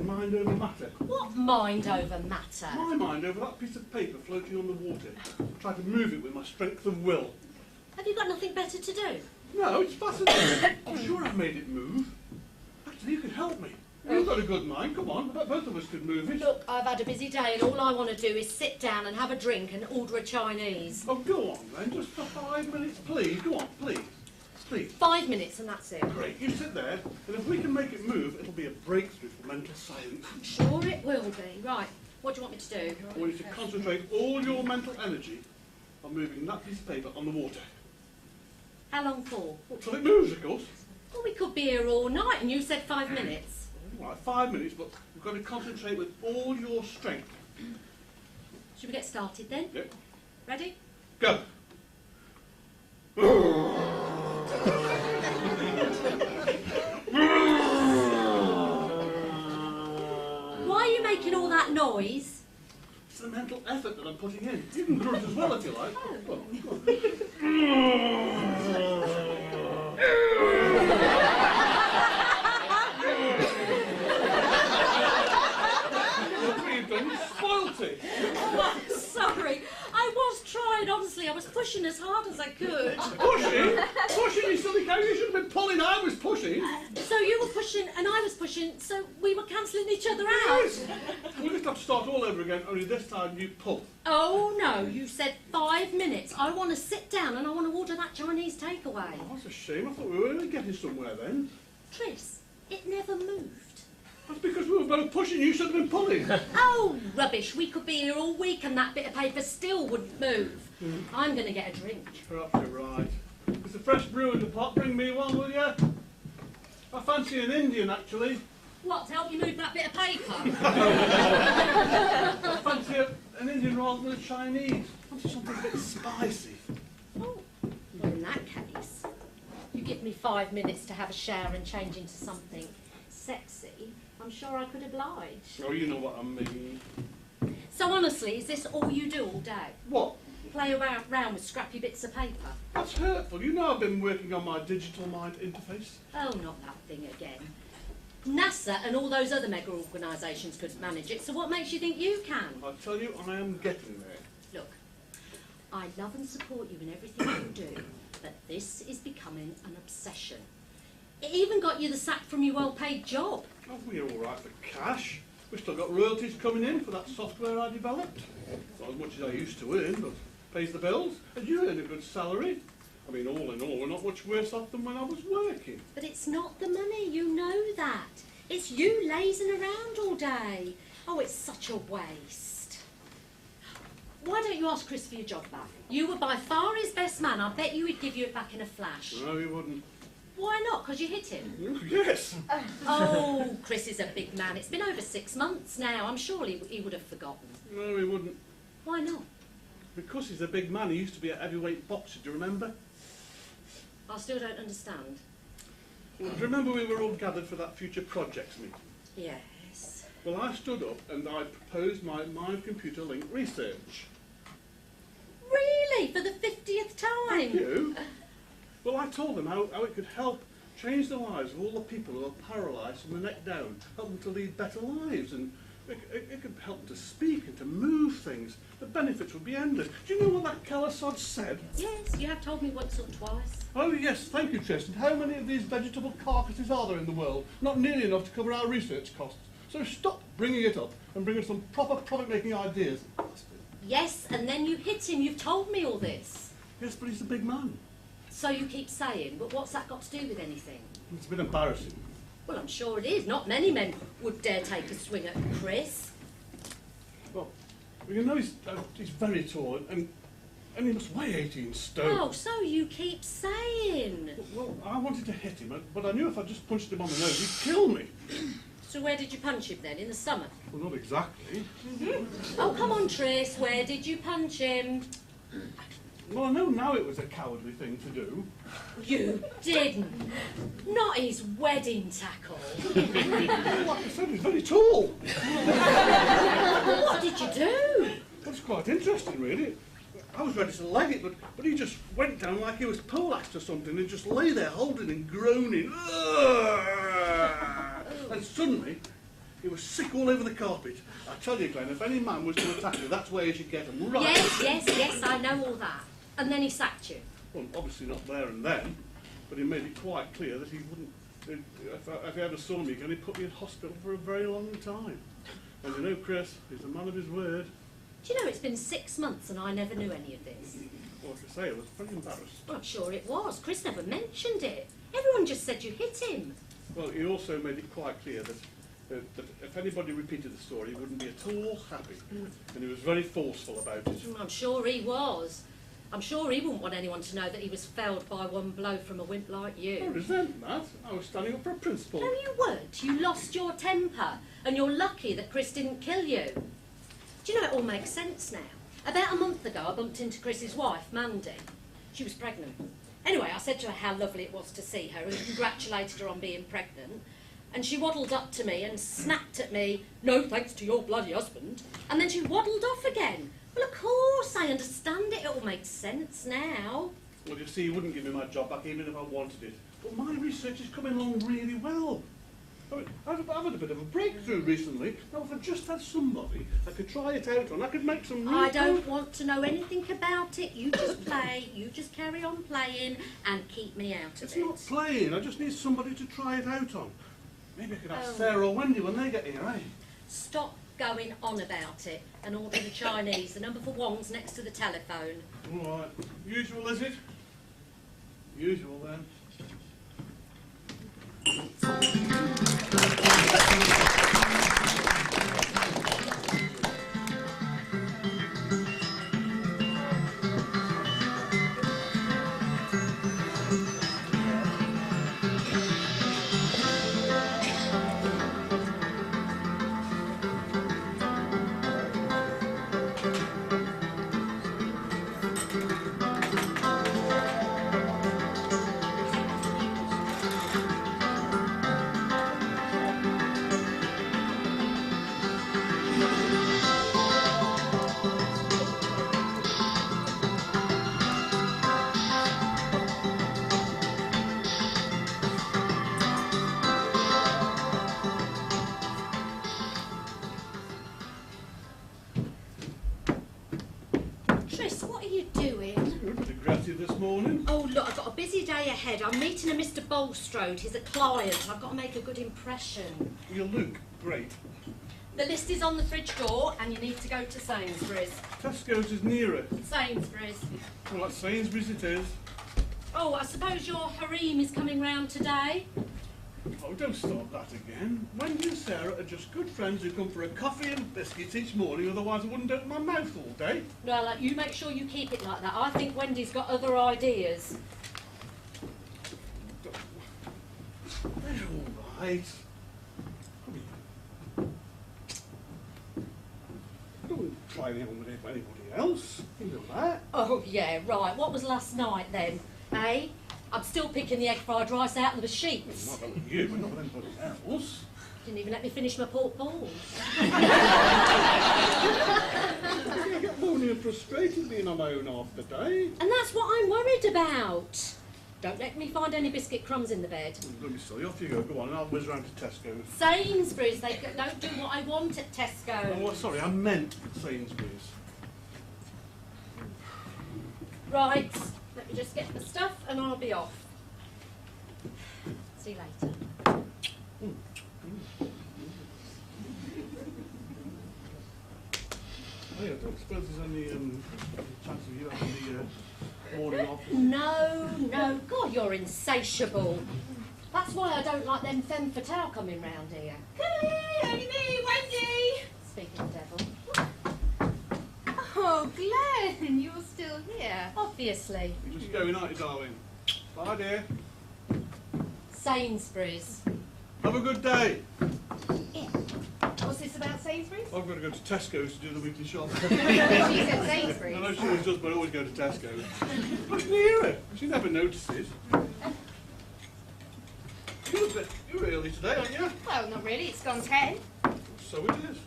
Mind over matter. What mind over matter? My mind over that piece of paper floating on the water. Try to move it with my strength of will. Have you got nothing better to do? No, it's fascinating. I'm sure I've made it move. Actually, you could help me. You've got a good mind. Come on, both of us could move it. Look, I've had a busy day and all I want to do is sit down and have a drink and order a Chinese. Oh, go on then, just for 5 minutes, please. Go on, please. Please. 5 minutes and that's it. Great, you sit there, and if we can make it move, it'll be a breakthrough for mental science. I'm sure it will be. Right, what do you want me to do? I want you to concentrate all your mental energy on moving that piece of paper on the water. How long for? Well, till it moves, of course. Well, we could be here all night and you said 5 minutes. Right, 5 minutes, but you've got to concentrate with all your strength. Should we get started then? Yep. Ready? Go. Why are you making all that noise? It's the mental effort that I'm putting in. You can grunt as well if you like. Oh. Go on, go on. Look what you've done, you spoilt it. Oh, I'm sorry. I was trying, honestly. I was pushing as hard as I could. Pushing? Pushing, you silly cow. You should have been pulling. I was pushing. So you were pushing and I was pushing, so we were cancelling each other out. Yes. We'll just have to start all over again, only this time you pull. Oh no, you said 5 minutes. I want to sit down and I want to order that Chinese takeaway. Oh, that's a shame. I thought we were really getting somewhere then. Tris, it never moved. That's because we were both pushing. You should have been pulling. Oh, rubbish. We could be here all week and that bit of paper still wouldn't move. I'm going to get a drink. Perhaps you're right. There's a fresh brew in the pot. Bring me one, will you? I fancy an Indian, actually. What, to help you move that bit of paper? I fancy an Indian rather than a Chinese. I fancy something a bit spicy. Oh, well, in that case, you give me 5 minutes to have a shower and change into something sexy. I'm sure I could oblige. Oh, you know what I mean. So honestly, is this all you do all day? What? Play around with scrappy bits of paper? That's hurtful. You know I've been working on my digital mind interface. Oh, not that thing again. NASA and all those other mega organisations couldn't manage it, so what makes you think you can? I tell you, I am getting there. Look, I love and support you in everything you do, but this is becoming an obsession. It even got you the sack from your well-paid job. Oh, we're all right for cash. We've still got royalties coming in for that software I developed. Not as much as I used to earn, but pays the bills. And you earn a good salary. I mean, all in all, we're not much worse off than when I was working. But it's not the money, you know that. It's you lazing around all day. Oh, it's such a waste. Why don't you ask Chris for your job back? You were by far his best man. I bet you he'd give you it back in a flash. No, he wouldn't. Why not? Because you hit him? Yes. Oh, Chris is a big man. It's been over 6 months now. I'm sure he would have forgotten. No, he wouldn't. Why not? Because he's a big man. He used to be a heavyweight boxer. Do you remember? I still don't understand. Well, do you remember we were all gathered for that future projects meeting? Yes. Well, I stood up and I proposed my mind-computer link research. Really? For the 50th time? Thank you. Well, I told them how it could help change the lives of all the people who are paralysed from the neck down, help them to lead better lives, and it could help them to speak and to move things. The benefits would be endless. Do you know what that Calisod said? Yes, you have told me once or twice. Oh, yes, thank you, Tristan. How many of these vegetable carcasses are there in the world? Not nearly enough to cover our research costs. So stop bringing it up and bring us some proper product-making ideas. Yes, and then you hit him. You've told me all this. Yes, but he's a big man. So you keep saying, but what's that got to do with anything? It's a bit embarrassing. Well, I'm sure it is. Not many men would dare take a swing at Chris. Well, You know he's very tall and he must weigh 18 stone. Oh, so you keep saying. Well, I wanted to hit him, but I knew if I just punched him on the nose, he'd kill me. So where did you punch him then? In the stomach? Well, not exactly. Oh, come on, Tris. Where did you punch him? Well, I know now it was a cowardly thing to do. You didn't. Not his wedding tackle. Like I said, he's very tall. What did you do? That's quite interesting, really. I was ready to leg it, but he just went down like he was poleaxed or something and just lay there holding and groaning. And suddenly, he was sick all over the carpet. I tell you, Glen, if any man was to attack you, that's where you should get him, right? Yes, I know all that. And then he sacked you. Well, obviously not there and then, but he made it quite clear that he wouldn't, if he ever saw me again, he'd put me in hospital for a very long time. And you know, Chris, he's a man of his word. Do you know, it's been 6 months and I never knew any of this. Well, like I say, I was very embarrassed. Well, I'm sure it was. Chris never mentioned it. Everyone just said you hit him. Well, he also made it quite clear that if anybody repeated the story, he wouldn't be at all happy. And he was very forceful about it. I'm sure he was. I'm sure he wouldn't want anyone to know that he was felled by one blow from a wimp like I you. resent that. I was standing up for a principle. No, you weren't. You lost your temper. And you're lucky that Chris didn't kill you. Do you know, it all makes sense now. About a month ago, I bumped into Chris's wife, Mandy. She was pregnant. Anyway, I said to her how lovely it was to see her and congratulated her on being pregnant. And she waddled up to me and snapped at me, "No thanks to your bloody husband." And then she waddled off again. Well, of course, I understand it. It all makes sense now. Well, you see, he wouldn't give me my job back even if I wanted it. But my research is coming along really well. I mean, I've had a bit of a breakthrough recently. Now, if I just had somebody I could try it out on, I could make some... I don't want to know anything about it. You just play, you just carry on playing and keep me out of It's it. not playing. I just need somebody to try it out on. Maybe I could have Sarah or Wendy when they get here, eh? Stop going on about it and order the Chinese. The number for Wong's next to the telephone. All right. Usual, is it? Usual, then. This morning. Oh, look, I've got a busy day ahead. I'm meeting a Mr. Bulstrode. He's a client. I've got to make a good impression. You look great. The list is on the fridge door and you need to go to Sainsbury's. Tesco's is nearer. Sainsbury's. Well, at Sainsbury's it is. Oh, I suppose your harem is coming round today? Oh, don't start that again. Wendy and Sarah are just good friends who come for a coffee and biscuits each morning, otherwise I wouldn't open my mouth all day. Well, you make sure you keep it like that. I think Wendy's got other ideas. They're all right. I mean, I don't try it on with anybody else. You know that. Oh, yeah, right. What was last night then? Eh? I'm still picking the egg fried rice out of the sheets. Well, not with you, but not with anybody else. Didn't even let me finish my pork balls. I get moaning and frustrated being on my own half the day. And that's what I'm worried about. Don't let me find any biscuit crumbs in the bed. Don't be silly, off you go. Go on, and I'll whiz round to Tesco's. Sainsbury's, they don't do what I want at Tesco. Oh, sorry, I meant Sainsbury's. Right, let me just get the stuff and I'll be off. See you later. Oh, yeah, I don't suppose there's any chance of you having the morning off? No. God, you're insatiable. That's why I don't like them femme fatale coming round here. Hey, only me, Wendy! Speaking of devil. Oh, Glen, you're still here. Obviously. You're just going, aren't you, darling? Bye, dear. Sainsbury's. Have a good day. Yeah. What's this about Sainsbury's? I've got to go to Tesco's to do the weekly shop. She said Sainsbury's. I know she always does, but I always go to Tesco's. I can hear her. She never notices. You're early today, aren't you? Well, not really. It's gone 10. So it is.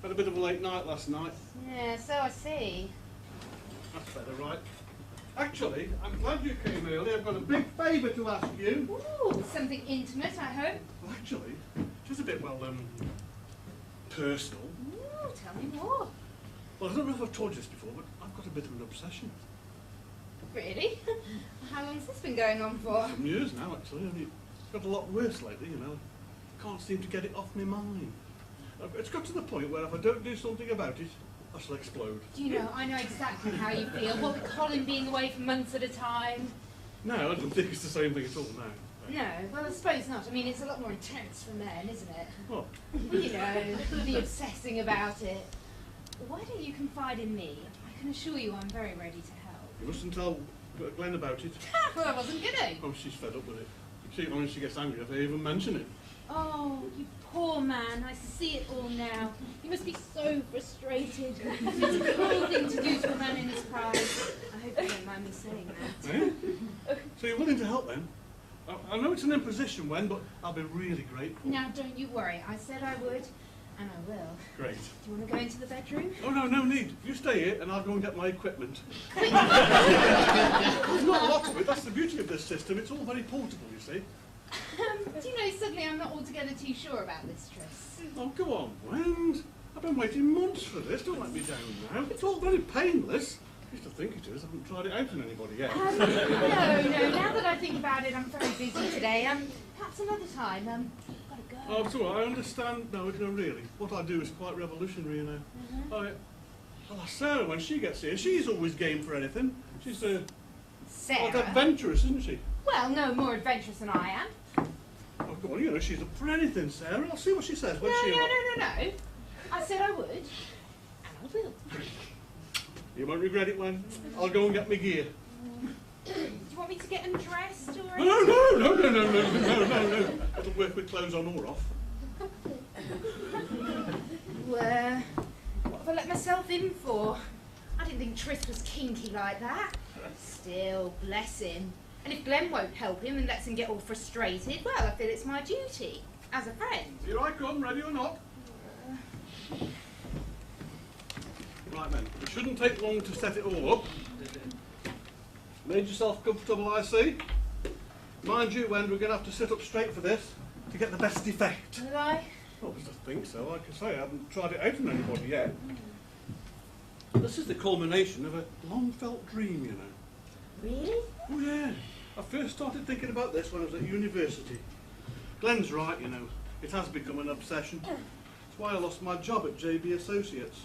Had a bit of a late night last night. Yeah, so I see. That's better, right? Actually, I'm glad you came early. I've got a big favour to ask you. Ooh, something intimate, I hope. Well, actually, just a bit, personal. Ooh, tell me more. Well, I don't know if I've told you this before, but I've got a bit of an obsession. Really? How long's this been going on for? Some years now, actually. Only it's got a lot worse lately, you know. I can't seem to get it off my mind. It's got to the point where if I don't do something about it, I shall explode. Do you know, I know exactly how you feel. What with Colin being away for months at a time. No, I don't think it's the same thing at all now. No, well, I suppose not. I mean, it's a lot more intense for men, isn't it? What? Well, you know, the obsessing about it. Why don't you confide in me? I can assure you I'm very ready to help. You mustn't tell Glen about it. Well, I wasn't gonna. Oh, she's fed up with it. She gets angry if I even mention it. Oh, you poor man. I see it all now. You must be so frustrated. It's a cruel thing to do to a man in his pride. I hope you don't mind me saying that. Eh? So you're willing to help then? I know it's an imposition, Wen, but I'll be really grateful. Now, don't you worry. I said I would, and I will. Great. Do you want to go into the bedroom? Oh, no need. You stay here and I'll go and get my equipment. There's not a lot of it. That's the beauty of this system. It's all very portable, you see. Do you know, suddenly I'm not altogether too sure about this, Tris. Oh, go on, Wen. I've been waiting months for this. Don't let me down now. It's all very painless. I used to think it is. I haven't tried it out on anybody yet. No. Now that I think about it, I'm very busy today. Perhaps another time. Gotta go. Oh, it's all right. I understand. No, really. What I do is quite revolutionary, you know. Well, Sarah, when she gets here, she's always game for anything. She's Sarah. quite adventurous, isn't she? Well, no more adventurous than I am. Oh, go on, you know, she's up for anything, Sarah. I'll see what she says. No. I said I would, and I will. You won't regret it, Wen. I'll go and get my gear. Do you want me to get undressed or No. Doesn't work with clothes on or off. Well, what have I let myself in for? I didn't think Tris was kinky like that. Still, bless him. And if Glen won't help him and lets him get all frustrated, well, I feel it's my duty, as a friend. Here I come, ready or not. Right then, it shouldn't take long to set it all up. Made yourself comfortable, I see. Mind you, Wendy, we're going to have to sit up straight for this to get the best effect. Will I? Well, I think so. Like I say, I haven't tried it out on anybody yet. This is the culmination of a long-felt dream, you know. Really? Oh, yeah. I first started thinking about this when I was at university. Glen's right, you know. It has become an obsession. That's why I lost my job at JB Associates.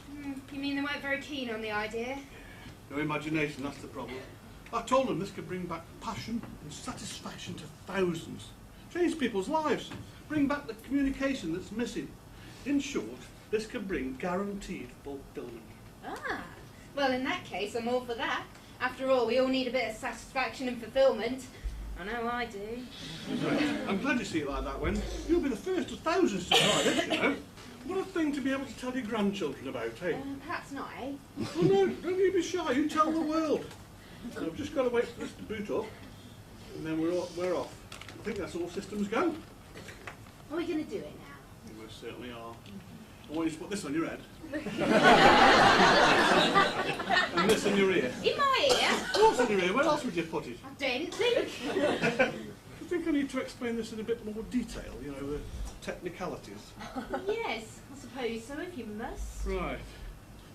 You mean they weren't very keen on the idea? No imagination, that's the problem. I told them this could bring back passion and satisfaction to thousands. Change people's lives. Bring back the communication that's missing. In short, this could bring guaranteed fulfillment. Ah, well, in that case, I'm all for that. After all, we all need a bit of satisfaction and fulfillment. I know I do. I'm glad you see it like that, Wen. You'll be the first of thousands to try this, you know. What a thing to be able to tell your grandchildren about, eh? Perhaps not, eh? Oh no, don't you be shy, you tell the world. I've just got to wait for this to boot up, and then we're off. I think that's all systems go. Are we going to do it now? We most certainly are. I want you to put this on your head. And this in your ear. In my ear? Of course in your ear, where else would you put it? I didn't think. I think I need to explain this in a bit more detail, you know, the technicalities. Yes, I suppose so, if you must. Right.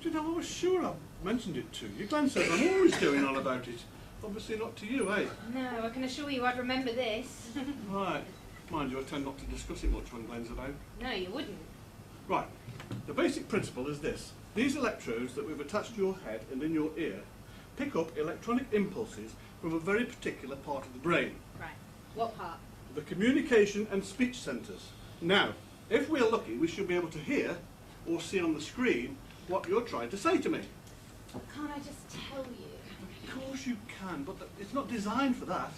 Do you know, I was sure I mentioned it to you. Glen says I'm always going on about it. Obviously not to you, eh? No, I can assure you I'd remember this. Right. Mind you, I tend not to discuss it much when Glen's about. No, you wouldn't. Right. The basic principle is this. These electrodes that we've attached to your head and in your ear pick up electronic impulses from a very particular part of the brain. Right. What part? The communication and speech centres. Now, if we're lucky, we should be able to hear or see on the screen what you're trying to say to me. Can't I just tell you? Of course you can, but it's not designed for that.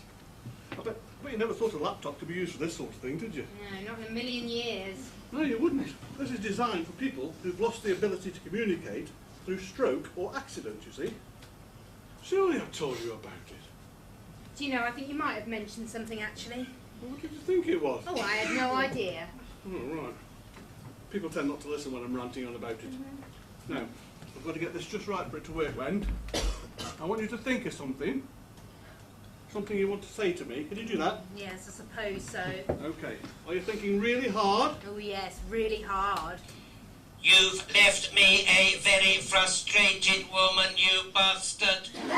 But you never thought a laptop could be used for this sort of thing, did you? No, not in a million years. No, you wouldn't. This is designed for people who've lost the ability to communicate through stroke or accident, you see. Surely I've told you about it. Do you know, I think you might have mentioned something actually. Well, what did you think it was? Oh, I had no idea. Oh, right. People tend not to listen when I'm ranting on about it. Now, I've got to get this just right for it to work, Wendy. I want you to think of something. Something you want to say to me. Can you do that? Yes, I suppose so. Okay. Are you thinking really hard? Oh yes, really hard. You've left me a very frustrated woman, you bastard. Of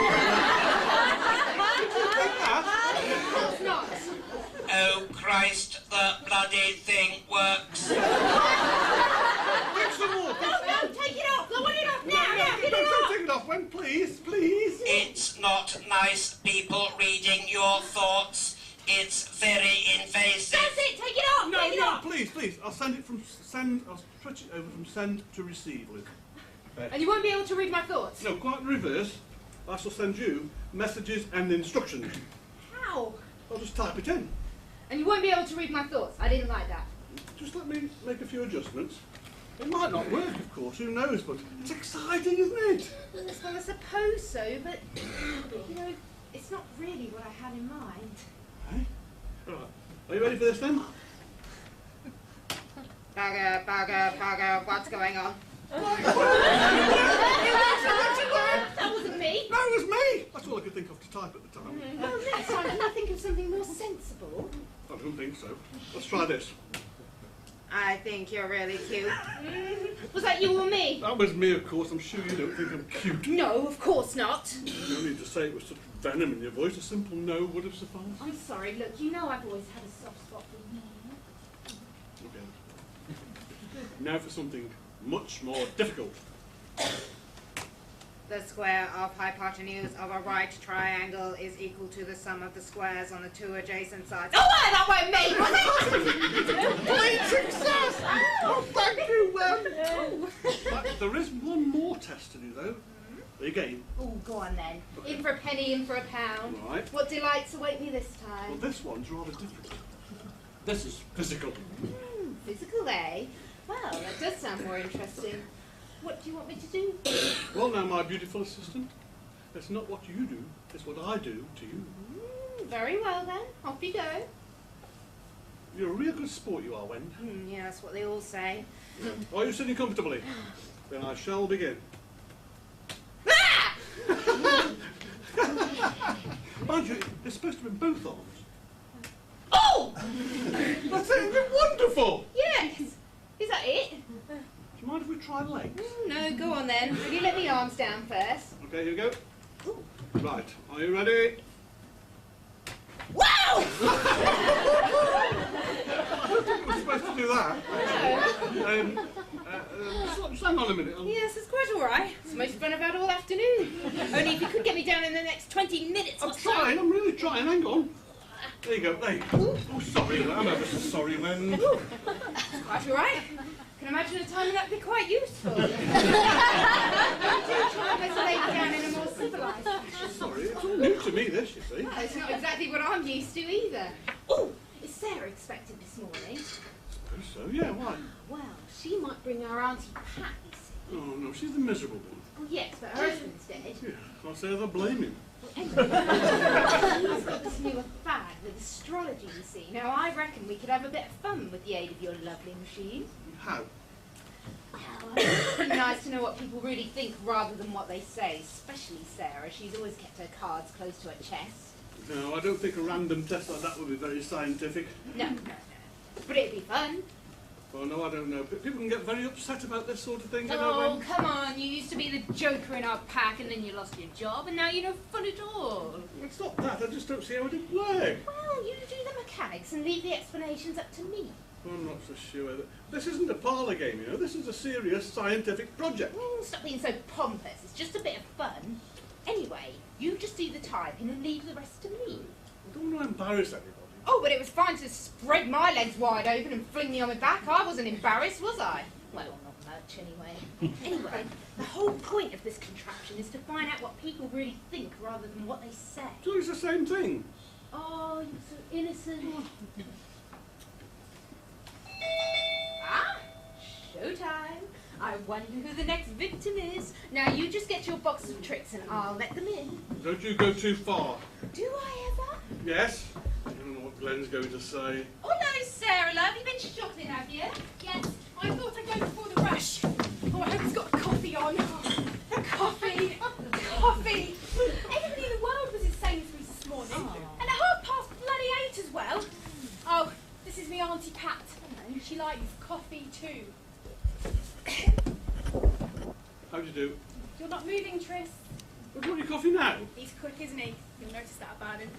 course not. Oh Christ, the bloody thing works. Fix some more. No, take it off. I want it off now. Get it Don't off. take it off, Wendy, please, please. It's not nice people reading your thoughts. It's very invasive. That's it. Take it off. No, take it no, off. please, please. I'll send it from send. I'll switch it over from send to receive, Liz. And you won't be able to read my thoughts. No, quite the reverse. I shall send you messages and instructions. How? I'll just type it in. And you won't be able to read my thoughts. I didn't like that. Just let me make a few adjustments. It might not work, of course, who knows, but it's exciting, isn't it? Well, I suppose so, but you know, it's not really what I had in mind. Hey? Right. Are you ready for this then? Bugger, what's going on? That wasn't me. That was me! That's all I could think of to type at the time. Well, next time, can I think of something more sensible? I don't think so. Let's try this. I think you're really cute. Was that you or me? That was me, of course. I'm sure you don't think I'm cute. No, of course not. You don't need to say it with such venom in your voice. A simple no would have sufficed. I'm sorry, look, you know I've always had a soft spot for you. Okay. Now for something much more difficult. The square of hypotenuse of a right triangle is equal to the sum of the squares on the two adjacent sides. Oh, well, that won't make, was it? Complete success! Oh, thank you, But there is one more test to do, though. Again. Oh, go on then. In for a penny, in for a pound. Right. What delights await me this time? Well, this one's rather different. This is physical. Physical, eh? Well, that does sound more interesting. What do you want me to do? Well, now, my beautiful assistant, it's not what you do, it's what I do to you. Very well then. Off you go. You're a real good sport, you are, Wendy. Yeah, that's what they all say. Are you sitting comfortably? Then I shall begin. Ah! Mind you, it's supposed to be both arms. Oh! That's it, it's wonderful! Yes! Is that it? Do you mind if we try legs? No, go on then. Will you let me arms down first? Okay, here we go. Right, are you ready? Wow! I don't think we're supposed to do that. Just hang on a minute. Yes, it's quite all right. It's the most fun I've had all afternoon. Only if you could get me down in the next 20 minutes or I'm so. trying, I'm really trying, hang on. There you go, there you go. Oh, sorry, I'm ever so sorry, Len. It's quite all right. I can imagine a time when that'd be quite useful. I do try my best to lay it down in a more civilised fashion. Sorry, it's all new to me, this, you see. Well, it's not exactly what I'm used to either. Oh, is Sarah expected this morning? I suppose so, yeah, why? Well, she might bring her Auntie Pat, you see. Oh, no, she's the miserable one. Oh, yes, but her husband's dead. Yeah, can't say they'll blame him. I've got this new fad with astrology, you see. Now, I reckon we could have a bit of fun with the aid of your lovely machine. How? Well, it'd be nice to know what people really think rather than what they say, especially Sarah. She's always kept her cards close to her chest. No, I don't think a random test like that would be very scientific. No. But it'd be fun. Oh, no, I don't know. People can get very upset about this sort of thing, you know, Oh, when... come on. You used to be the joker in our pack and then you lost your job and now you're no fun at all. It's not that, I just don't see how it'd work. Well, you do the mechanics and leave the explanations up to me. I'm not so sure that... This isn't a parlour game, you know. This is a serious scientific project. Stop being so pompous. It's just a bit of fun. Anyway, you just do the typing and leave the rest to me. I don't want to embarrass anybody. Oh, but it was fine to spread my legs wide open and fling me on my back. I wasn't embarrassed, was I? Well, not much, anyway. Anyway, the whole point of this contraption is to find out what people really think rather than what they say. So it's the same thing. Oh, you're so innocent. Ah, showtime. I wonder who the next victim is. Now you just get your box of tricks and I'll let them in. Don't you go too far. Do I ever? Yes? I don't know what Glen's going to say. Oh no, Sarah, love, you've been shopping, have you? Yes, I thought I'd go before the rush. Oh, I hope he's got a coffee on. The coffee. Coffee. Everybody in the world was in Sainsbury's this morning. And at 8:30 as well. Oh, this is my Auntie Pat. She likes coffee too. How do you do? You're not moving, Tris. Well, do you want your coffee now? He's quick, isn't he? You'll notice that about him.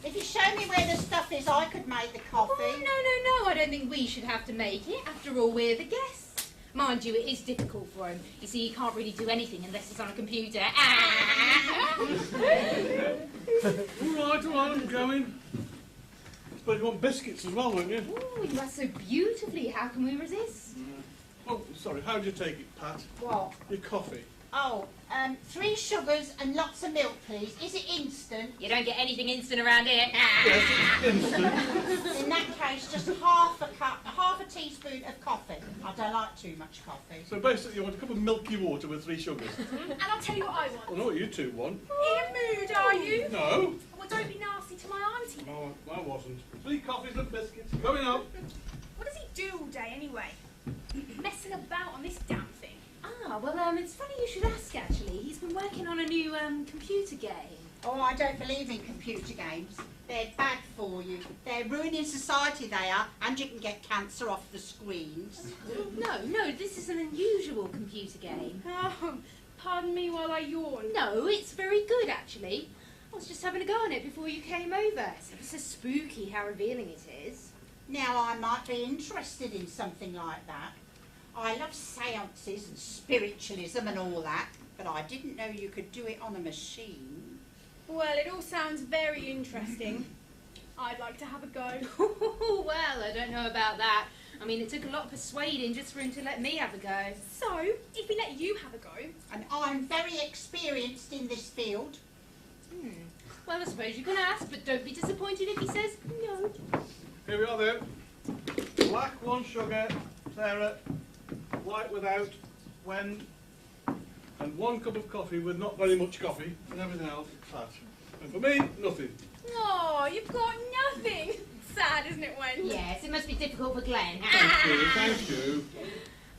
If you show me where the stuff is, I could make the coffee. Oh, no, I don't think we should have to make it. After all, we're the guests. Mind you, it is difficult for him. You see, he can't really do anything unless it's on a computer. All right, I'm going. I suppose you want biscuits as well, won't you? Oh, you are so beautifully. How can we resist? Oh, sorry, how do you take it, Pat? What? Your coffee. Oh, 3 sugars and lots of milk, please. Is it instant? You don't get anything instant around here. Yes, it's instant. In that case, just half a teaspoon of coffee. I don't like too much coffee. So basically you want a cup of milky water with 3 sugars. And I'll tell you what I I want. know what you two want. In a mood, are you? No. Well, don't be nasty to my auntie. No, I wasn't. 3 coffees and biscuits. Going up. What does he do all day anyway? Messing about on this damn thing. Ah, well, it's funny you should ask, actually. He's been working on a new computer game. Oh, I don't believe in computer games. They're bad for you. They're ruining society, they are, and you can get cancer off the screens. No, this is an unusual computer game. Oh, pardon me while I yawn. No, it's very good, actually. I was just having a go on it before you came over. It's so spooky how revealing it is. Now, I might be interested in something like that. I love seances and spiritualism and all that, but I didn't know you could do it on a machine. Well, it all sounds very interesting. I'd like to have a go. Well, I don't know about that. I mean, it took a lot of persuading just for him to let me have a go. So, if we let you have a go... And I'm very experienced in this field. Well, I suppose you can ask, but don't be disappointed if he says no. Here we are then. Black 1 sugar, Sarah. White without, when, and 1 cup of coffee with not very much coffee, and everything else fat. And for me, nothing. Oh, you've got nothing. Sad, isn't it, Wendy? Yes, it must be difficult for Glen. Thank you.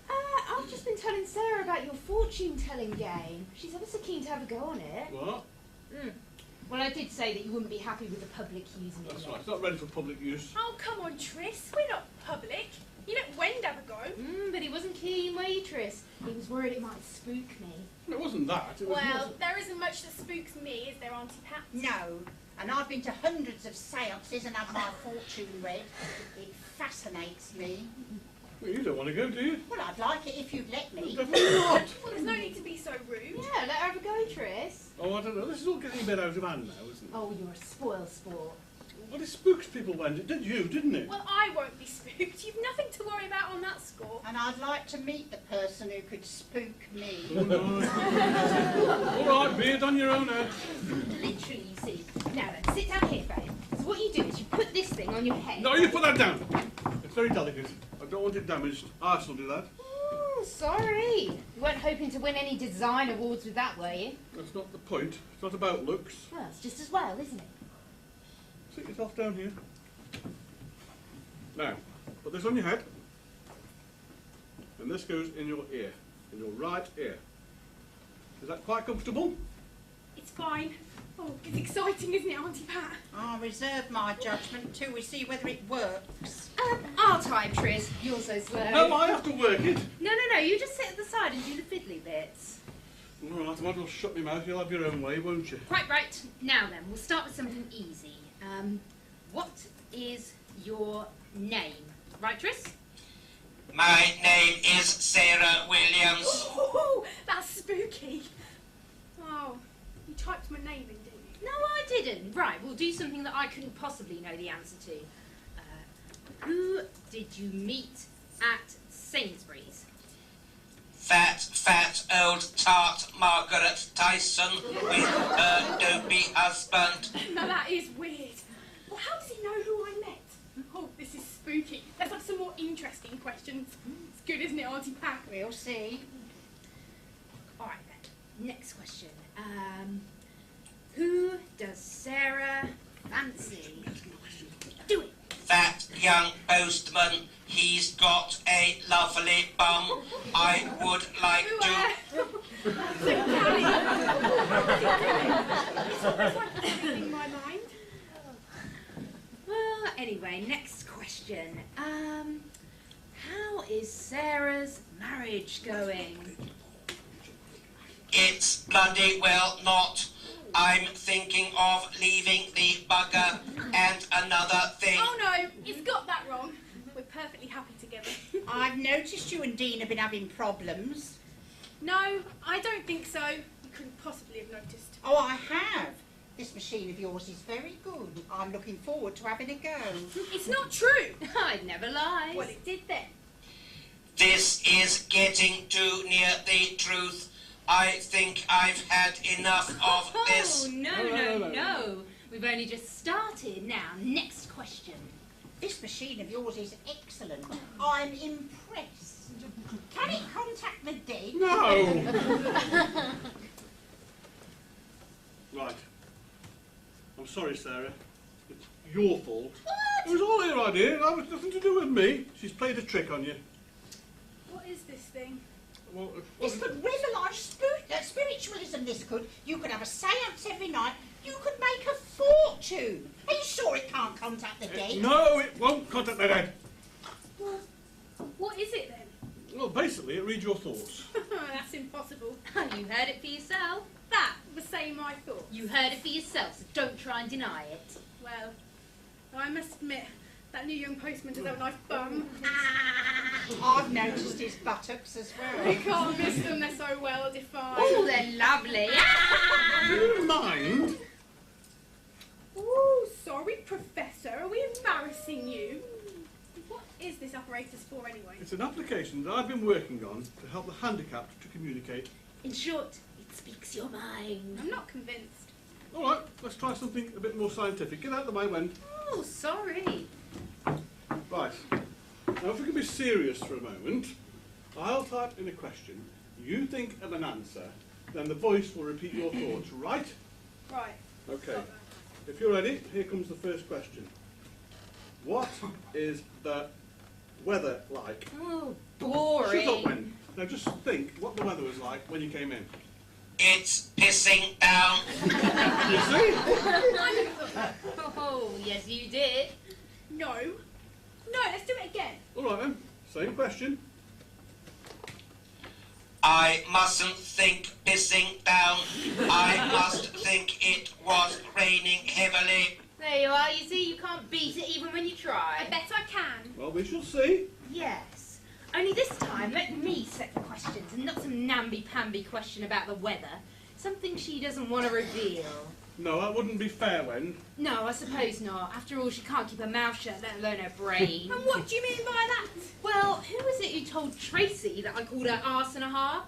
I've just been telling Sarah about your fortune-telling game. She's ever so keen to have a go on it. What? Well, I did say that you wouldn't be happy with the public using it. That's right, it's not ready for public use. Oh, come on, Tris. We're not public. You let Wendy have a go. But he wasn't keen, were you, Tris? He was worried it might spook me. It wasn't that, it was Well, nothing. there isn't much that spooks me, is there, Auntie Pat? No, and I've been to hundreds of seances and had my fortune read. It fascinates me. Well, you don't want to go, do you? Well, I'd like it if you'd let me. Definitely not. Well, there's no need to be so rude. Yeah, let her have a go, Tris. Oh, I don't know, this is all getting a bit out of hand now, isn't it? Oh, you're a spoil sport. Well, it spooks people, Wendy. It did you, didn't it? Well, I won't be spooked. You've nothing to worry about on that score. And I'd like to meet the person who could spook me. Oh, no. All right, be it on your own head. Literally, you see. Now then, sit down here, babe. So what you do is you put this thing on your head. No, you put that down. It's very delicate. I don't want it damaged. I shall do that. Oh, sorry. You weren't hoping to win any design awards with that, were you? That's not the point. It's not about looks. Well, it's just as well, isn't it? Sit yourself down here. Now, put this on your head. And this goes in your ear. In your right ear. Is that quite comfortable? It's fine. Oh, it's exciting, isn't it, Auntie Pat? I'll reserve my judgment until we see whether it works. I'll try, Tris. You're so slow. No, I have to work it. No, you just sit at the side and do the fiddly bits. All right, I might as well shut my mouth. You'll have your own way, won't you? Quite right. Now then, we'll start with something easy. What is your name? Right, Tris? My name is Sarah Williams. Oh, that's spooky. Oh, you typed my name in, didn't you? No, I didn't. Right, we'll do something that I couldn't possibly know the answer to. Who did you meet at Sainsbury's? that fat old tart Margaret Tyson with her dopey husband. Now that is weird. Well, how does he know who I met? Oh, this is spooky. Let's have some more interesting questions. It's good, isn't it, Auntie Pat? We'll see. All right, then. Next question. Who does Sarah fancy? Do it. That young postman, he's got a lovely bum. I would like to... In my mind. Well, anyway, next question. How is Sarah's marriage going? It's bloody well not. I'm thinking of leaving the bugger and another thing. Oh no, he's got that wrong. We're perfectly happy together. I've noticed you and Dean have been having problems. No, I don't think so. You couldn't possibly have noticed. Oh, I have. This machine of yours is very good. I'm looking forward to having a go. It's not true. I'd never lie. Well, it did then. This is getting too near the truth. I think I've had enough of this. Oh, no. We've only just started. Now, next question. This machine of yours is excellent. I'm impressed. Can it contact the dead? No! Right. I'm sorry, Sarah. It's your fault. What? It was all her idea. That was nothing to do with me. She's played a trick on you. What is this thing? Well, This could revive spiritualism, this could. You could have a seance every night. You could make a fortune. Are you sure it can't contact the dead? no, it won't contact the dead. Well, what is it then? Well, basically, it reads your thoughts. That's impossible. You heard it for yourself. That was saying my thoughts. You heard it for yourself, so don't try and deny it. Well, I must admit, that new young postman does have a nice bum. I've noticed his buttocks as You well. can't miss them, they're so well defined. Oh, they're lovely. Do you mind? Oh, sorry, Professor. Are we embarrassing you? What is this apparatus for anyway? It's an application that I've been working on to help the handicapped to communicate. In short, it speaks your mind. I'm not convinced. All right, let's try something a bit more scientific. Get out of my way, Oh, sorry. Right. Now, if we can be serious for a moment, I'll type in a question. You think of an answer, then the voice will repeat your thoughts, right? Right. Okay. Got If you're ready, here comes the first question. What is the weather like? Oh, boring. Shut up, Wendy. Now just think what the weather was like when you came in. It's pissing down. You see? Oh, yes, you did. No. No, let's do it again. All right then, same question. I mustn't think pissing down. I must think it was raining heavily. There you are. You see, you can't beat it even when you try. I bet I can. Well, we shall see. Yes. Only this time, let me set the questions and not some namby-pamby question about the weather. Something she doesn't want to reveal. No, that wouldn't be fair, Wen. No, I suppose not. After all, she can't keep her mouth shut, let alone her brain. And what do you mean by that? Well, who was it who told Tracy that I called her arse and a half?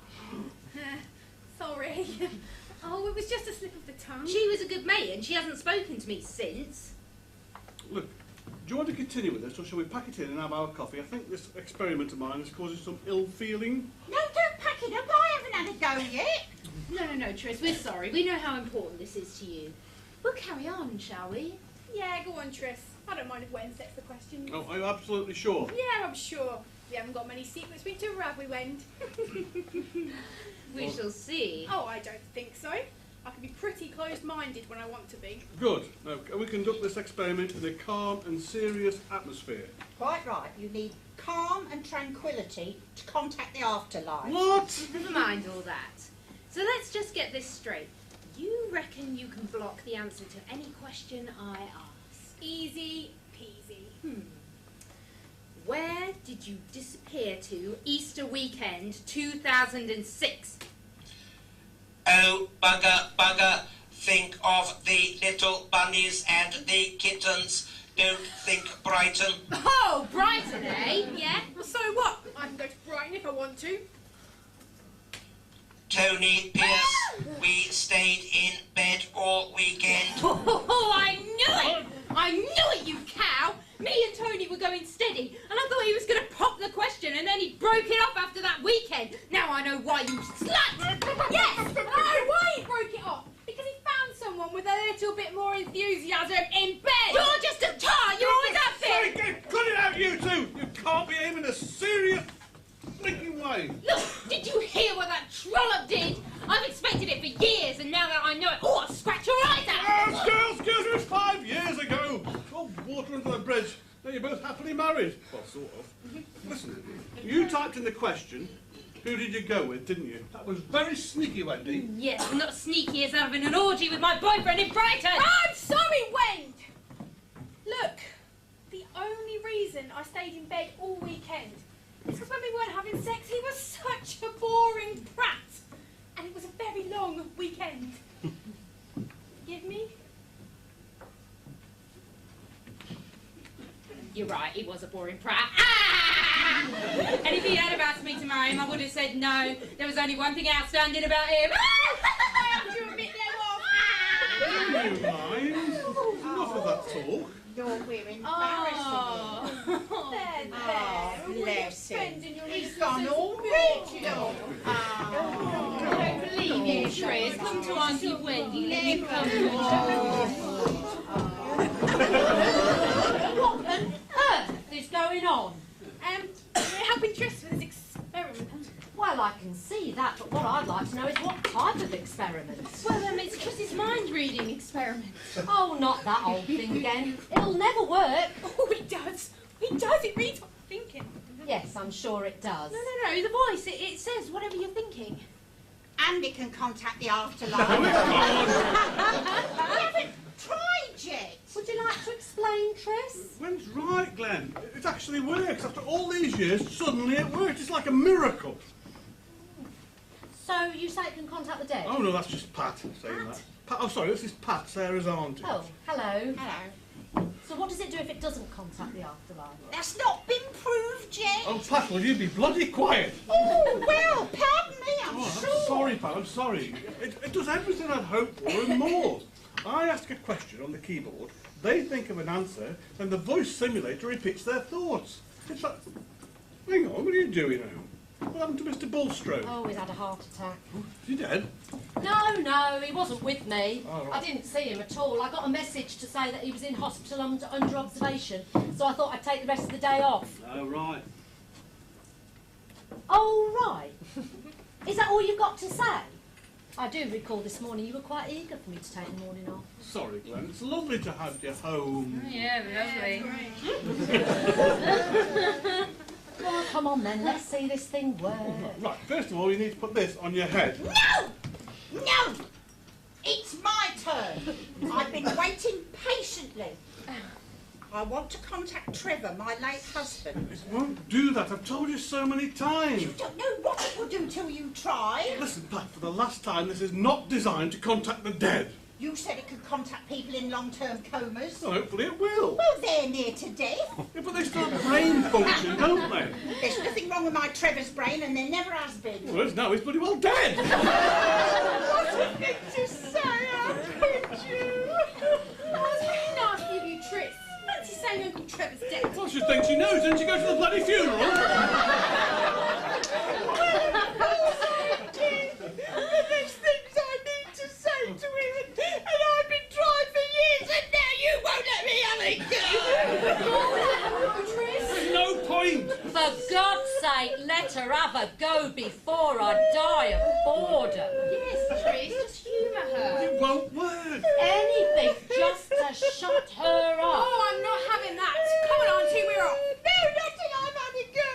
Sorry. Oh, it was just a slip of the tongue. She was a good mate and she hasn't spoken to me since. Look, do you want to continue with this, or shall we pack it in and have our coffee? I think this experiment of mine is causing some ill feeling. No, don't pack it up. I haven't had a go yet. No, Tris, we're sorry. We know how important this is to you. We'll carry on, shall we? Yeah, go on, Tris. I don't mind if Wen sets the questions. Oh, are you absolutely sure? Yeah, I'm sure. We haven't got many secrets we to have, we Wend. We shall see. Oh, I don't think so. I can be pretty closed-minded when I want to be. Good. Now, can we conduct this experiment in a calm and serious atmosphere? Quite right. You need calm and tranquility to contact the afterlife. What? Never mind all that. So let's just get this straight. You reckon you can block the answer to any question I ask? Easy peasy. Where did you disappear to Easter weekend 2006? Oh, bugger, think of the little bunnies and the kittens. Don't think Brighton. Oh, Brighton, eh? Yeah? Well, so what? I can go to Brighton if I want to. Tony Pierce. We stayed in bed all weekend. Oh, I knew it! I knew it, you cow! Me and Tony were going steady, and I thought he was going to pop the question, and then he broke it off after that weekend. Now I know why, you slut! Yes, I know why he broke it off. Because he found someone with a little bit more enthusiasm in bed. You're just a tar! You always have been! Cut it out, you two! You can't be aiming a serious blinking way. Look, did you hear what that trollop did? I've expected it for years, and now that I know it, oh, I'll scratch your eyes out! Oh, excuse me, it was 5 years ago. Oh, water under the bridge. Now you're both happily married. Well, sort of. Listen, you typed in the question, who did you go with, didn't you? That was very sneaky, Wendy. Yes, but not sneaky as having an orgy with my boyfriend in Brighton! I'm sorry, Wend! Look, the only reason I stayed in bed all weekend is because when we weren't having sex, he was such a boring prat. And it was a very long weekend. Give me? You're right, he was a boring prat. Ah! And if he had have asked me to marry him, I would have said no. There was only one thing outstanding about him. I have to admit they were. You mind? Enough of that talk. You're we're embarrassing. There. Oh, All your bless friends him. and your He's listeners gone and all all red, you that. know. I don't believe you, Tris. Come to Auntie Wendy. Let me come to What on earth is going on? We're helping Tris with his experiment. Well, I can see that, but what I'd like to know is what type of experiment. Well, it's Tris's mind-reading experiment. Oh, not that old thing again. It'll never work. Oh, it does. It does. It reads what I'm thinking. Yes, I'm sure it does. No, the voice. It says whatever you're thinking. And it can contact the afterlife. Oh, We haven't tried yet. Would you like to explain, Tris? Gwen's right, Glen. It actually works. After all these years, suddenly it worked. It's like a miracle. So you say it can contact the dead? Oh, no, that's just Pat saying that. Pat, oh, sorry, this is Pat, Sarah's auntie. Oh, hello. Hello. So what does it do if it doesn't contact the afterlife? That's not been proved yet. Oh, Pat, will you be bloody quiet? Oh, well, pardon me, I'm Oh, sure. I'm sorry, Pat, I'm sorry. It does everything I'd hoped for and more. I ask a question on the keyboard, they think of an answer, and the voice simulator repeats their thoughts. It's like... Hang on, what are you doing now? What happened to Mr. Bulstrode? Oh, he's had a heart attack. Is he dead? No, he wasn't with me. Oh, right. I didn't see him at all. I got a message to say that he was in hospital under observation, so I thought I'd take the rest of the day off. Oh, right. Oh, right. Is that all you've got to say? I do recall this morning you were quite eager for me to take the morning off. Sorry, Glen. It's lovely to have you home. Yeah, lovely. Well, come on then, let's see this thing work. Right, first of all, you need to put this on your head. No! It's my turn. I've been waiting patiently. I want to contact Trevor, my late husband. It won't do that. I've told you so many times. You don't know what it will do till you try. Listen, Pat, for the last time, this is not designed to contact the dead. You said it could contact people in long-term comas. Well, hopefully it will. Well, they're near to death. Yeah, but they still have brain function, don't they? There's nothing wrong with my Trevor's brain, and there never has been. Well, no, he's bloody well dead. What a thing to say, haven't you? That was really nasty of you, Tris. Fancy saying Uncle Trevor's dead. Well, she thinks she knows, didn't she go to the bloody funeral? There's things I need to say to him, and I've been trying for years, and now you won't let me have it go. There's no point. For God's sake, let her have a go before I die of boredom. Yes, Tris, just humour her. It won't work. Anything just to shut her up. Oh, I'm not having that. Come on, Auntie, we're off. No, nothing, I've had a go.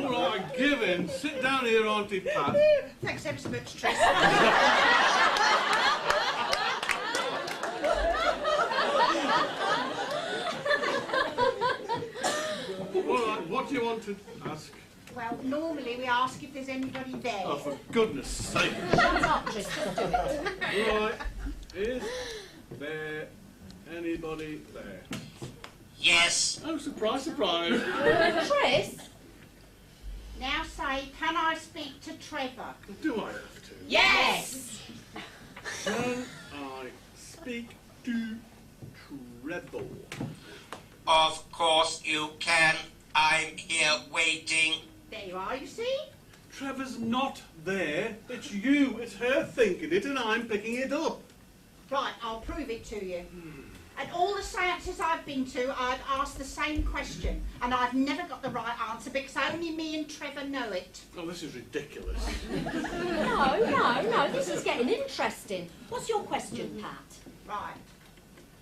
All right, give in. Sit down here, Auntie Pat. Thanks ever so much, Tris. All right, what do you want to ask? Well, normally we ask if there's anybody there. Oh, for goodness sake. Shut up, Tristan, do it. Right, is there anybody there? Yes. Oh, surprise, surprise. Tris? Now say, can I speak to Trevor? Do I have to? Yes! Can I speak to Trevor? Of course you can. I'm here waiting. There you are, you see? Trevor's not there. It's you. It's her thinking it and I'm picking it up. Right, I'll prove it to you. At all the seances I've been to, I've asked the same question, and I've never got the right answer because only me and Trevor know it. Oh, this is ridiculous. No, this is getting interesting. What's your question, Pat? Right.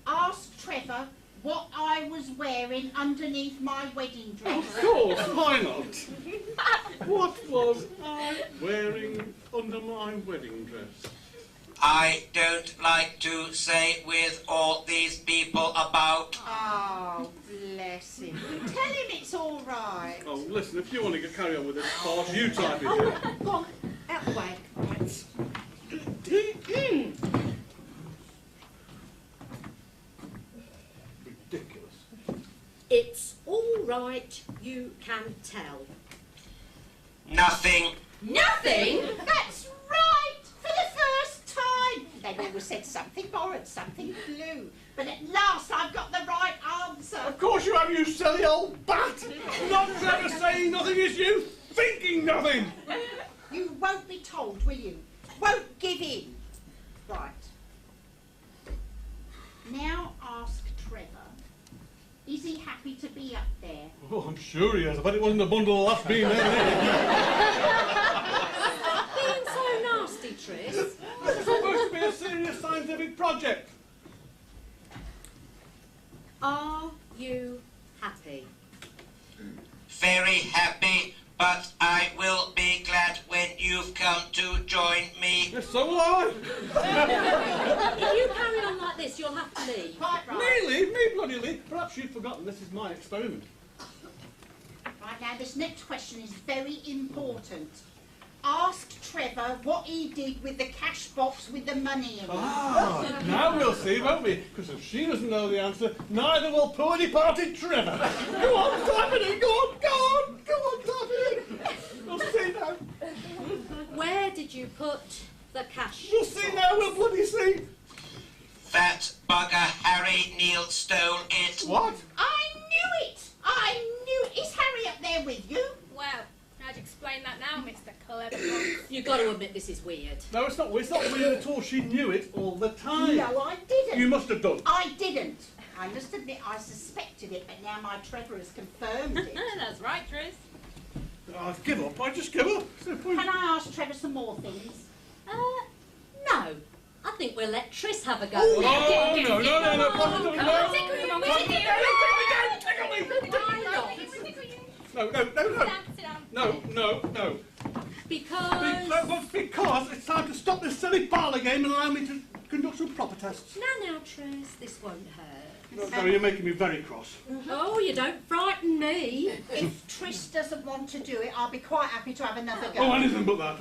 Ask Trevor what I was wearing underneath my wedding dress. Of course, why not? What was I wearing under my wedding dress? I don't like to say with all these people about. Oh, bless him. Tell him it's all right. Oh, listen, if you want to carry on with this farce, you type it Oh, in. go on, out the way. Ridiculous. It's all right, you can tell. Nothing. Nothing? That's right! For the first time! They've always said something borrowed, something blue. But at last I've got the right answer. Of course you have, you silly old bat! Not Trevor saying nothing, it's you thinking nothing! You won't be told, will you? Won't give in. Right. Now ask Trevor. Is he happy to be up there? Oh, I'm sure he is. I bet it wasn't a bundle of last being there. Stop being so nasty, Tris. This is supposed to be a serious scientific project. Are you happy? Very happy, but I will be glad when you've come to join me. Yes, so will I. If you carry on like this, you'll have to leave. Quite right. Me leave? Me bloody leave? Perhaps you've forgotten this is my experiment. Right, now this next question is very important. Ask Trevor what he did with the cash box with the money in it. Ah, now we'll see, won't we? Because if she doesn't know the answer, neither will poor departed Trevor. Go on, type it in, go on, type it in. We'll see now. Where did you put the cash? We'll see now, we'll bloody see. That bugger Harry Neal stole it. What? I knew it! I knew it! Is Harry up there with you? Well, how'd you explain that now, Mr. Cleverbox? You've got to admit this is weird. No, it's not weird at all. She knew it all the time. No, I didn't. You must have done. I didn't. I must admit I suspected it, but now my Trevor has confirmed it. That's right, Tris. I give up. I just give up. Can I ask Trevor some more things? No. I think we'll let Tris have a go. Oh, no. Come on, tickle me. No. Because... Because it's time to stop this silly parlour game and allow me to conduct some proper tests. Now, Tris, this won't hurt. No, you're making me very cross. Oh, you don't frighten me. If Tris doesn't want to do it, I'll be quite happy to have another go. Oh, anything but that.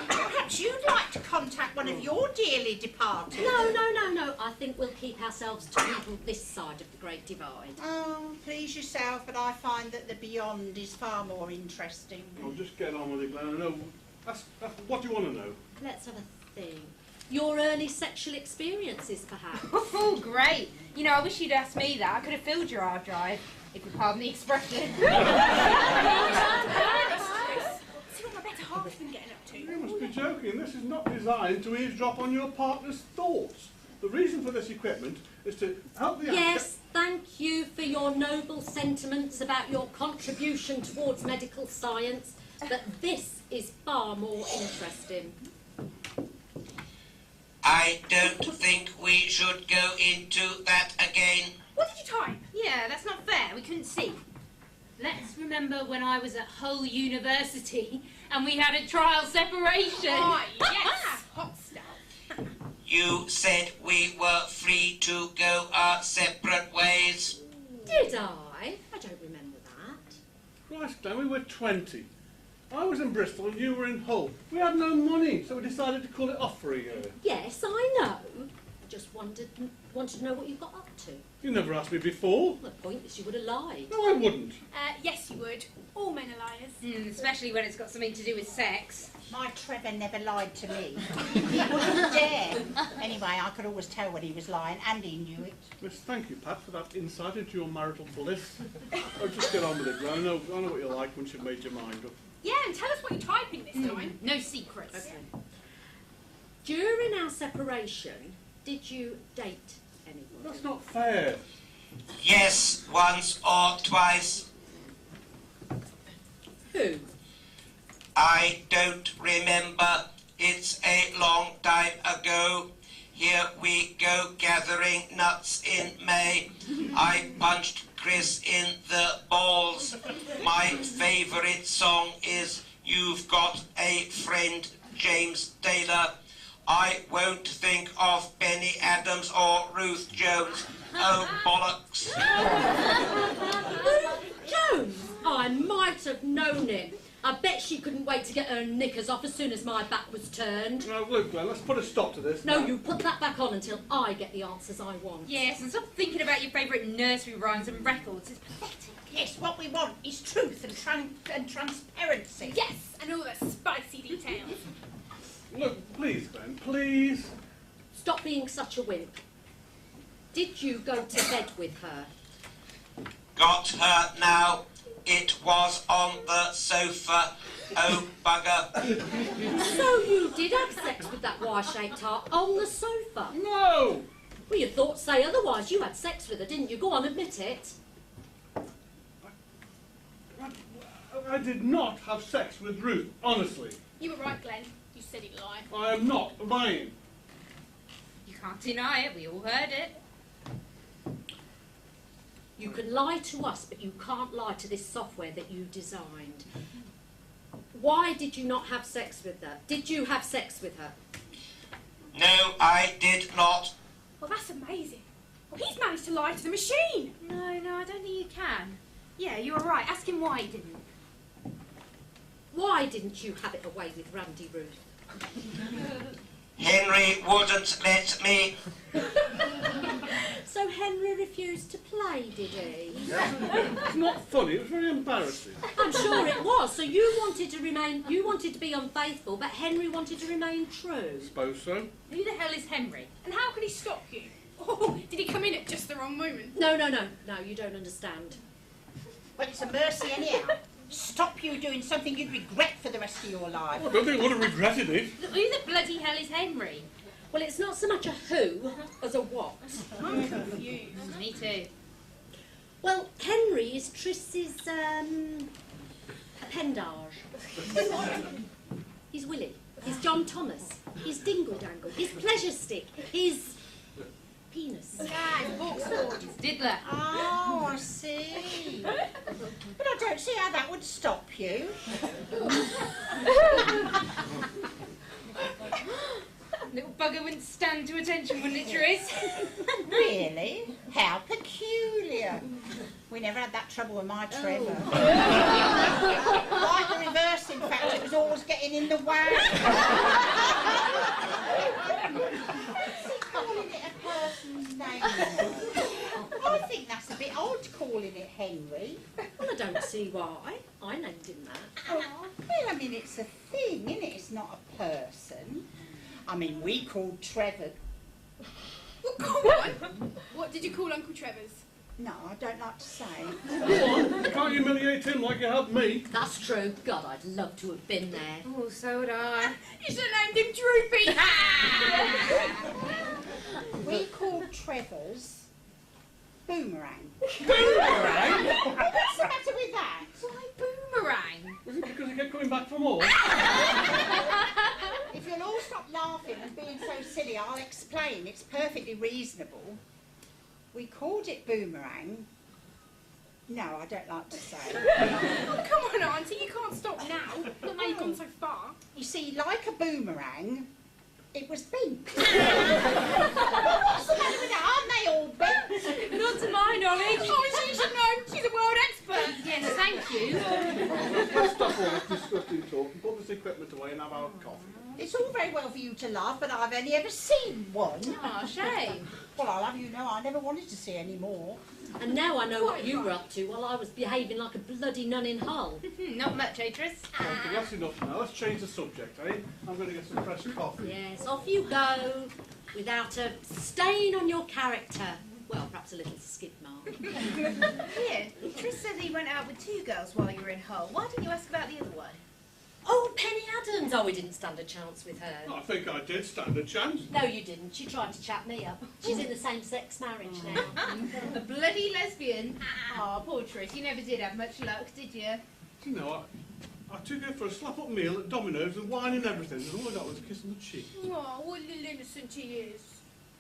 Perhaps you'd like to contact one of your dearly departed. No. I think we'll keep ourselves to this side of the Great Divide. Oh, please yourself, but I find that the beyond is far more interesting. I'll just get on with it, Glen. I know. What do you want to know? Let's have a think. Your early sexual experiences, perhaps? Oh, great. You know, I wish you'd asked me that. I could have filled your hard drive, if you pardon the expression. See what my better half's been getting up to. You must be joking. This is not designed to eavesdrop on your partner's thoughts. The reason for this equipment is to help the Yes, thank you for your noble sentiments about your contribution towards medical science, but this is far more interesting. I don't think we should go into that again. What did you type? Yeah, that's not fair. We couldn't see. Let's remember when I was at Hull University and we had a trial separation. Oh, yes. Hot stuff. You said we were free to go our separate ways. Did I? I don't remember that. Christ, Glen, we were 20. I was in Bristol and you were in Hull. We had no money, so we decided to call it off for a year. Yes, I know. I just wanted to know what you got up to. You never asked me before. The point is you would have lied. No, I wouldn't. Yes, you would. All men are liars. Especially when it's got something to do with sex. My Trevor never lied to me. He wouldn't dare. Anyway, I could always tell when he was lying, and he knew it. Yes, thank you, Pat, for that insight into your marital bliss. Oh, just get on with it, Glen. I know what you like once you've made your mind up. Yeah, and tell us what you're typing this time. No secrets. Okay. During our separation, did you date anyone? That's not fair. Yes, once or twice. Who? I don't remember. It's a long time ago. Here we go gathering nuts in May. I punched Chris in the balls. My favourite song is You've Got a Friend, James Taylor. I won't think of Benny Adams or Ruth Jones. Oh, bollocks. Jones? I might have known it. I bet she couldn't wait to get her knickers off as soon as my back was turned. Now, look, Glen, let's put a stop to this. No, now. you put that back on until I get the answers I want. Yes, and stop thinking about your favourite nursery rhymes and records. It's pathetic. Yes, what we want is truth and transparency. Yes, and all the spicy details. Look, please, Glen, please. Stop being such a wimp. Did you go to bed with her? Got her now. It was on the sofa. Oh, bugger. So you did have sex with that Y-shaped tart on the sofa? No! Well, you thought say otherwise. You had sex with her, didn't you? Go on, admit it. I did not have sex with Ruth, honestly. You were right, Glen. You said he'd lie. I am not lying. You can't deny it, we all heard it. You can lie to us, but you can't lie to this software that you designed. Why did you not have sex with her? Did you have sex with her? No, I did not. Well, that's amazing. Well, he's managed to lie to the machine. No, I don't think you can. Yeah, you were right. Ask him why he didn't. Why didn't you have it away with Randy Ruth? Henry wouldn't let me. So Henry refused to play, did he? It's not funny, it was very embarrassing. I'm sure it was. So you wanted to be unfaithful, but Henry wanted to remain true. Suppose so. Who the hell is Henry? And how could he stop you? Oh, did he come in at just the wrong moment? No, you don't understand. Well, it's a mercy anyhow. Stop you doing something you'd regret for the rest of your life. I don't think I would have regretted it. Who the bloody hell is Henry? Well, it's not so much a who as a what. I'm confused. Me too. Well, Henry is Triss's appendage. He's Willie. He's John Thomas. He's Dingle Dangle. He's Pleasure Stick. He's penis. Dad, Vauxhall. It's Diddler. Oh, I see. But I don't see how that would stop you. Little bugger wouldn't stand to attention, wouldn't it, Tris? Really? How peculiar. We never had that trouble with my Trevor. Quite the reverse, in fact, it was always getting in the way. Calling it a person's name. I think that's a bit odd, calling it Henry. Well, I don't see why. I named him that. Well, I mean, it's a thing, isn't it? It's not a person. I mean, we called Trevor... Well, come on. What did you call Uncle Trevor's? No, I don't like to say. Go on, you can't humiliate him like you have me. That's true. God, I'd love to have been there. Oh, so would I. You should have named him Droopy. We called Trevor's Boomerang. Boomerang? What's the matter with that? Why Boomerang? Was it because he kept coming back for more? If you'll all stop laughing and being so silly, I'll explain. It's perfectly reasonable. We called it Boomerang. No, I don't like to say. Oh, come on, Auntie, you can't stop now. Not now you've gone so far. You see, like a boomerang, it was bent. What's the matter with that? Aren't they all bent? Not to my knowledge. Oh, she should know. She's a world expert. Yes, thank you. Let's stop all this disgusting talk and put this equipment away and have our coffee. It's all very well for you to laugh, but I've only ever seen one. Oh, shame. Well, I'll have you know I never wanted to see any more. And now I know what you were up to while I was behaving like a bloody nun in Hull. Not much, eh, Tris? Okay, that's enough now. Let's change the subject, eh? I'm going to get some fresh coffee. Yes, off you go, without a stain on your character. Well, perhaps a little skid mark. Here, Tris said he went out with 2 girls while you were in Hull. Why didn't you ask about the other one? Oh, Penny Adams! Oh, we didn't stand a chance with her. I think I did stand a chance. No, you didn't. She tried to chat me up. She's in the same-sex marriage now. A bloody lesbian? Oh, poor Tris, you never did have much luck, did you? You know, I took her for a slap-up meal at Domino's and wine and everything, and all I got was a kiss on the cheek. Oh, what a little innocent he is.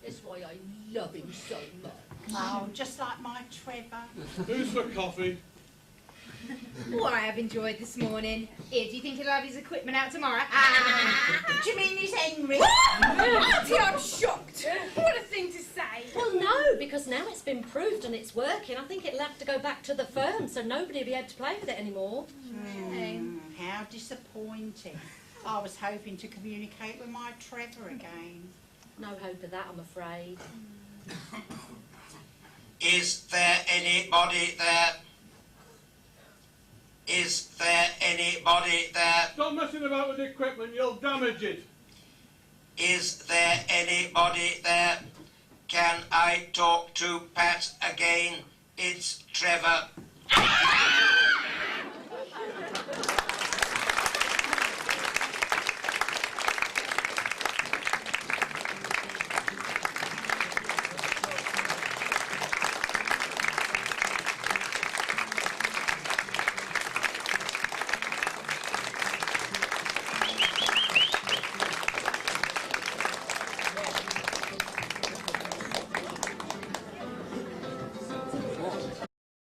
That's why I love him so much. Oh, just like my Trevor. Who's for coffee? Oh, I have enjoyed this morning. Here, do you think he'll have his equipment out tomorrow? Do you mean he's Henry? Auntie, I'm shocked. What a thing to say. Well, no, because now it's been proved and it's working. I think it'll have to go back to the firm, so nobody will be able to play with it anymore. How disappointing. I was hoping to communicate with my Trevor again. No hope of that, I'm afraid. Is there anybody there? Is there anybody there? Stop messing about with the equipment, you'll damage it. Is there anybody there? Can I talk to Pat again? It's Trevor.